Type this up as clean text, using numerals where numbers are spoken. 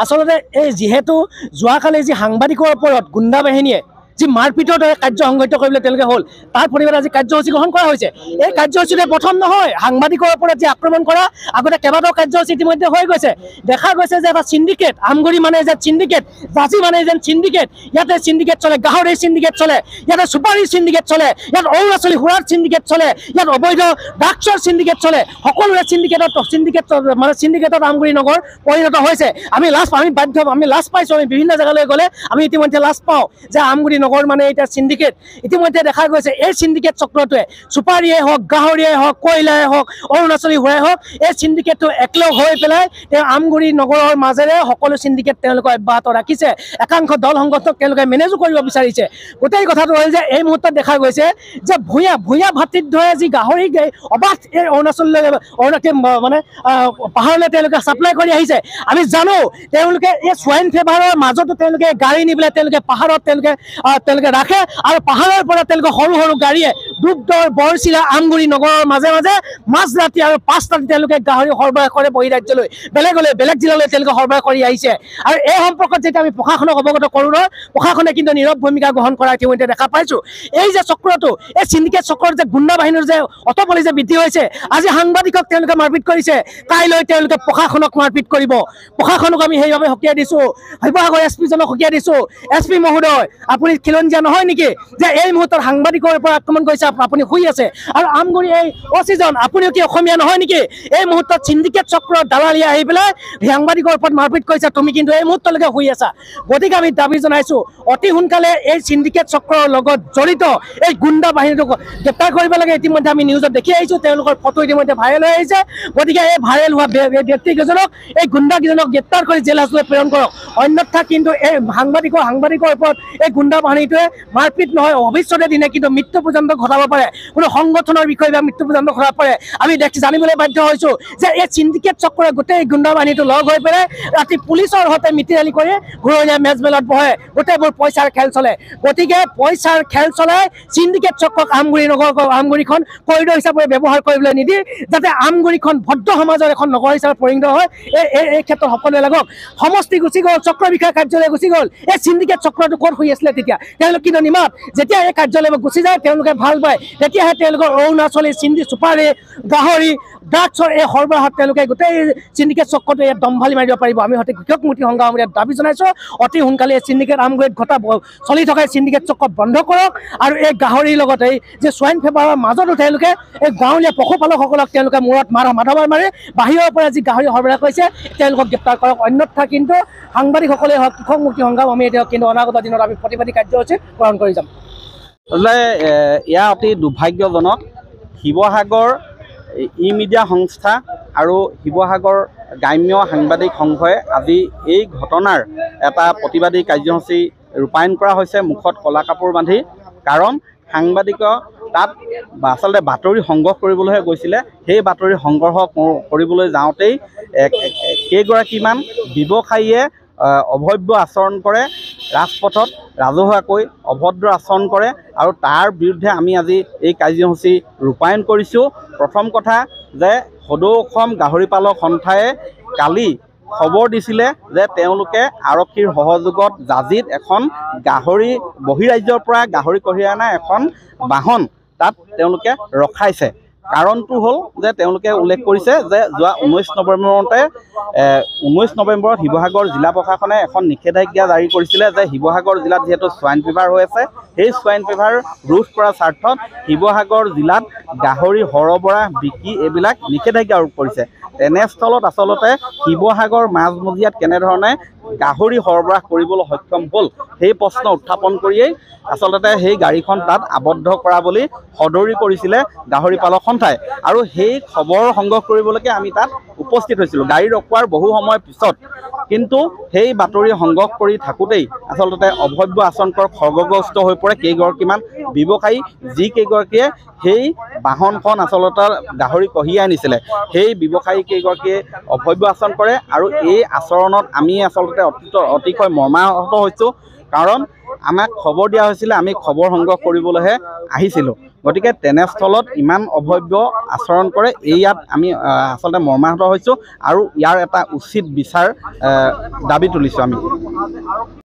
আচলতে এই যিহেতু যোৱাকালি যি সাংবাদিকৰ ওপৰত গুণ্ডা বাহিনীয়ে যি মাৰপিটৰ দৰে কাৰ্য সংঘটিত কৰিবলৈ তেওঁলোকে হ'ল, তাৰ পৰিৱৰ্তে আজি কাৰ্যসূচী গ্ৰহণ কৰা হৈছে। এই কাৰ্যসূচীতে প্ৰথম নহয়, সাংবাদিকৰ ওপৰত যি আক্ৰমণ কৰা আগতে কেইবাটাও কাৰ্যসূচী ইতিমধ্যে হৈ গৈছে। দেখা গৈছে যে এটা চিণ্ডিকেট, আমগুৰি মানে যে চিণ্ডিকেট, জাজি মানে যেন চিণ্ডিকেট, ইয়াতে চিণ্ডিকেট চলে, গাহৰিৰ চিণ্ডিকেট চলে, ইয়াতে চুপাৰীৰ চিণ্ডিকেট চলে, ইয়াত অৰুণাচলী সুৰাৰ চিণ্ডিকেট চলে, ইয়াত অবৈধ ড্ৰাগছৰ চিণ্ডিকেট চলে, সকলোৰে চিণ্ডিকেটত আমগুৰি নগৰ পৰিণত হৈছে। আমি লাজ পাইছোঁ, আমি বিভিন্ন জেগালৈ গ'লে আমি ইতিমধ্যে লাজ পাওঁ যে আমগুৰি নগৰ মানে এতিয়া চিণ্ডিকেট। ইতিমধ্যে দেখা গৈছে এই চিণ্ডিকেট চক্ৰটোৱে চুপাৰীয়ে হওক, গাহৰিয়ে হওক, কয়লাই হওক, অৰুণাচলী সুৰাই হওক, এই চিণ্ডিকেটটো একলগ হৈ পেলাই তেওঁ আমগুৰি নগৰৰ মাজেৰে সকলো চিণ্ডিকেট তেওঁলোকে অব্যাহত ৰাখিছে। একাংশ দল সংগঠনক তেওঁলোকে মেনেজো কৰিব বিচাৰিছে। গোটেই কথাটো হ'ল যে এই মুহূৰ্তত দেখা গৈছে যে ভূঞা ভাতৃদ্বয়ে যি গাহৰি অবাধ এই অৰুণাচললৈ মানে পাহাৰলৈ তেওঁলোকে ছাপ্লাই কৰি আহিছে। আমি জানো তেওঁলোকে এই সোৱাইন ফিভাৰৰ মাজতো তেওঁলোকে গাড়ী নি পেলাই তেওঁলোকে পাহাৰত তেওঁলোকে ৰাখে, আৰু পাহাৰৰ পৰা তেওঁলোকে সৰু সৰু গাড়ীয়ে ডুবদৰ, বৰচিলা, আমগুৰি নগৰৰ মাজে মাজে মাজৰাতি আৰু 5 ৰাতি তেওঁলোকে গাহৰি সৰবৰাহ কৰে বহিৰাজ্যলৈ, বেলেগ জিলালৈ তেওঁলোকে সৰবৰাহ কৰি আহিছে। আৰু এই সম্পৰ্কত যেতিয়া আমি প্ৰশাসনক অৱগত কৰোঁ ন, প্ৰশাসনে কিন্তু নীৰৱ ভূমিকা গ্ৰহণ কৰা ইতিমধ্যে দেখা পাইছোঁ। এই যে চক্ৰটো, এই চিণ্ডিকেট চক্ৰৰ যে গুণ্ডা বাহিনীৰ যে অতপলি যে বৃদ্ধি হৈছে, আজি সাংবাদিকক তেওঁলোকে মাৰপিট কৰিছে, কাইলৈ তেওঁলোকে প্ৰশাসনক মাৰপিট কৰিব। প্ৰশাসনক আমি সেইবাবে সকীয়াই দিছোঁ, শিৱসাগৰ এছপিজনক সকীয়াই দিছোঁ, এছপি মহোদয় আপুনি খিলঞ্জীয়া নহয় নেকি যে এই মুহূৰ্তত সাংবাদিকৰ ওপৰত আক্ৰমণ কৰিছে, আপুনি শুই আছে? আৰু আমগুৰি এই অচিজন আপুনিও কি অসমীয়া নহয় নেকি? এই মুহূৰ্তত চিণ্ডিকেট চক্ৰৰ দালালি আহি পেলাই সাংবাদিকৰ ওপৰত মাৰপিট কৰিছে, তুমি কিন্তু এই মুহূৰ্তলৈকে শুই আছা। গতিকে আমি দাবী জনাইছোঁ অতি সোনকালে এই চিণ্ডিকেট চক্ৰৰ লগত জড়িত এই গুণ্ডা বাহিনীটোক গ্ৰেপ্তাৰ কৰিব লাগে। ইতিমধ্যে আমি নিউজত দেখি আহিছোঁ, তেওঁলোকৰ ফটো ইতিমধ্যে ভাইৰেল হৈ আহিছে। গতিকে এই ভাইৰেল হোৱা ব্যক্তিকেইজনক, এই গুণ্ডাকেইজনক গ্ৰেপ্তাৰ কৰি জেল হাজতলৈ প্ৰেৰণ কৰক। অন্যথা কিন্তু এই সাংবাদিকৰ ওপৰত এই গুণ্ডা বাহিনীটোৱে মাৰপিট নহয়, ভৱিষ্যতে দিনে কিন্তু মৃত্যু পৰ্যন্ত ঘটাব পাৰে, কোনো সংগঠনৰ বিষয়ে বা মৃত্যু পৰ্যন্ত ঘটাব পাৰে। আমি জানিবলৈ বাধ্য হৈছোঁ যে এই চিণ্ডিকেট চক্ৰৰে গোটেই গুণ্ডা বাহিনীটো লগ হৈ পেলাই ৰাতি পুলিচৰ সৈতে মিতিৰালি কৰি ঘূৰণীয়া মেজমেলত বহে, গোটেইবোৰ পইচাৰ খেল চলে। গতিকে পইচাৰ খেল চলাই চিণ্ডিকেট চক্ৰক আমগুৰিখন কৰিডৰ হিচাপে ব্যৱহাৰ কৰিবলৈ নিদি, যাতে আমগুৰিখন ভদ্ৰ সমাজৰ এখন নগৰ হিচাপে পৰিণত হয়, এই ক্ষেত্ৰত সকলোৱে লাগক। সমষ্টি গুচি গ'ল, চক্ৰ বিষয়া কাৰ্যালয় গুচি গ'ল, এই চিণ্ডিকেট চক্ৰটো ক'ত শুই আছিলে তেতিয়া? তেওঁলোক কিন্তু নিমাত, যেতিয়া এই কাৰ্যালয়লৈ গুচি যায় তেওঁলোকে ভাল পায়, তেতিয়াহে তেওঁলোকৰ অৰুণাচলী চুপাৰী, গাহৰি, ড্ৰাগছৰ এই সৰবৰাহত তেওঁলোকে গোটেই চিণ্ডিকেট চক্ৰটো ইয়াত দম্ভালি মাৰিব পাৰিব। আমি সঠিক কৃষক মুক্তি সংগ্ৰাম ইয়াত দাবী জনাইছোঁ, অতি সোনকালে এই চিণ্ডিকেট আমগুৰিত চলি থকা চিণ্ডিকেট চক্ৰ বন্ধ কৰক। আৰু এই গাহৰিৰ লগতে যে সোৱাইন ফিভাৰৰ মাজতো তেওঁলোকে এই গাঁৱলীয়া পশুপালকসকলক তেওঁলোকে মূৰত মাধমাৰ মাৰি বাহিৰৰ পৰা যি গাহৰি সৰবৰাহ কৰিছে তেওঁলোকক গ্ৰেপ্তাৰ কৰক। অন্যথা কিন্তু সাংবাদিকসকলে হওক, কৃষক মুক্তি সংগ্ৰাম আমি এতিয়া কিন্তু অনাগত দিনত আমি প্ৰতিবাদী কাৰ্যসূচী গ্ৰহণ কৰি যাম। এয়া অতি দুৰ্ভাগ্যজনক। শিৱসাগৰ ই মিডিয়া সংস্থা আৰু শিৱসাগৰ গ্ৰাম্য সাংবাদিক সংঘই আজি এই ঘটনাৰ এটা প্ৰতিবাদী কাৰ্যসূচী ৰূপায়ণ কৰা হৈছে, মুখত ক'লা কাপোৰ বান্ধি। কাৰণ সাংবাদিকৰ তাত আচলতে বাতৰি সংগ্ৰহ কৰিবলৈহে গৈছিলে, সেই বাতৰি সংগ্ৰহ কৰিবলৈ যাওঁতেই কেইগৰাকীমান ব্যৱসায়ীয়ে অভব্য আচৰণ কৰে, ৰাজপথত ৰাজহুৱাকৈ অভদ্ৰ আচৰণ কৰে, আৰু তাৰ বিৰুদ্ধে আমি আজি এই কাৰ্যসূচী ৰূপায়ণ কৰিছোঁ। প্ৰথম কথা যে সদৌ অসম গাহৰি পালক সন্থাই কালি খবৰ দিছিলে যে তেওঁলোকে আৰক্ষীৰ সহযোগত জাজিত এখন গাহৰি বহিৰাজ্যৰ পৰা গাহৰি কঢ়িয়াই অনা এখন বাহন তাত তেওঁলোকে ৰখাইছে। কাৰণটো হ'ল যে তেওঁলোকে উল্লেখ কৰিছে যে যোৱা 19 নৱেম্বৰত শিৱসাগৰ জিলা প্ৰশাসনে এখন নিষেধাজ্ঞা জাৰি কৰিছিলে যে শিৱসাগৰ জিলাত যিহেতু সোৱাইন ফিভাৰ হৈ আছে, সেই সোৱাইন ফিভাৰ ৰোধ কৰাৰ স্বাৰ্থত শিৱসাগৰ জিলাত গাহৰি সৰবৰাহ, বিক্ৰী এইবিলাক নিষেধাজ্ঞা আৰোপ কৰিছে। তেনেস্থলত আচলতে শিৱসাগৰ মাজমজিয়াত কেনেধৰণে গাহৰি সৰবৰাহ কৰিবলৈ সক্ষম হ'ল সেই প্ৰশ্ন উত্থাপন কৰিয়েই আচলতে সেই গাড়ীখন তাত আবদ্ধ কৰা বুলি সদৰি কৰিছিলে গাহৰি পালক সন্থাই। আৰু সেই খবৰ সংগ্ৰহ কৰিবলৈকে আমি তাত উপস্থিত হৈছিলোঁ গাড়ী ৰখোৱাৰ বহু সময় পিছত। কিন্তু সেই বাতৰি সংগ্ৰহ কৰি থাকোঁতেই আচলতে অভব্য আচৰণকৰ খৰ্গগ্ৰস্ত হৈ পৰে কেইগৰাকীমান ব্যৱসায়ী, যিকেইগৰাকীয়ে সেই বাহনখন আচলতে গাহৰি কঢ়িয়াই আনিছিলে। সেই ব্যৱসায়ী কেইগৰাকীয়ে অভব্য আচৰণ কৰে, আৰু এই আচৰণত আমি আচলতে অতিশয় মৰ্মাহত হৈছোঁ। কাৰণ আমাক খবৰ দিয়া হৈছিলে, আমি খবৰ সংগ্ৰহ কৰিবলৈহে আহিছিলোঁ। গতিকে তেনেস্থলত ইমান অভব্য আচৰণ কৰে, ইয়াত আমি আচলতে মৰ্মাহত হৈছোঁ আৰু ইয়াৰ এটা উচিত বিচাৰ দাবী তুলিছোঁ আমি।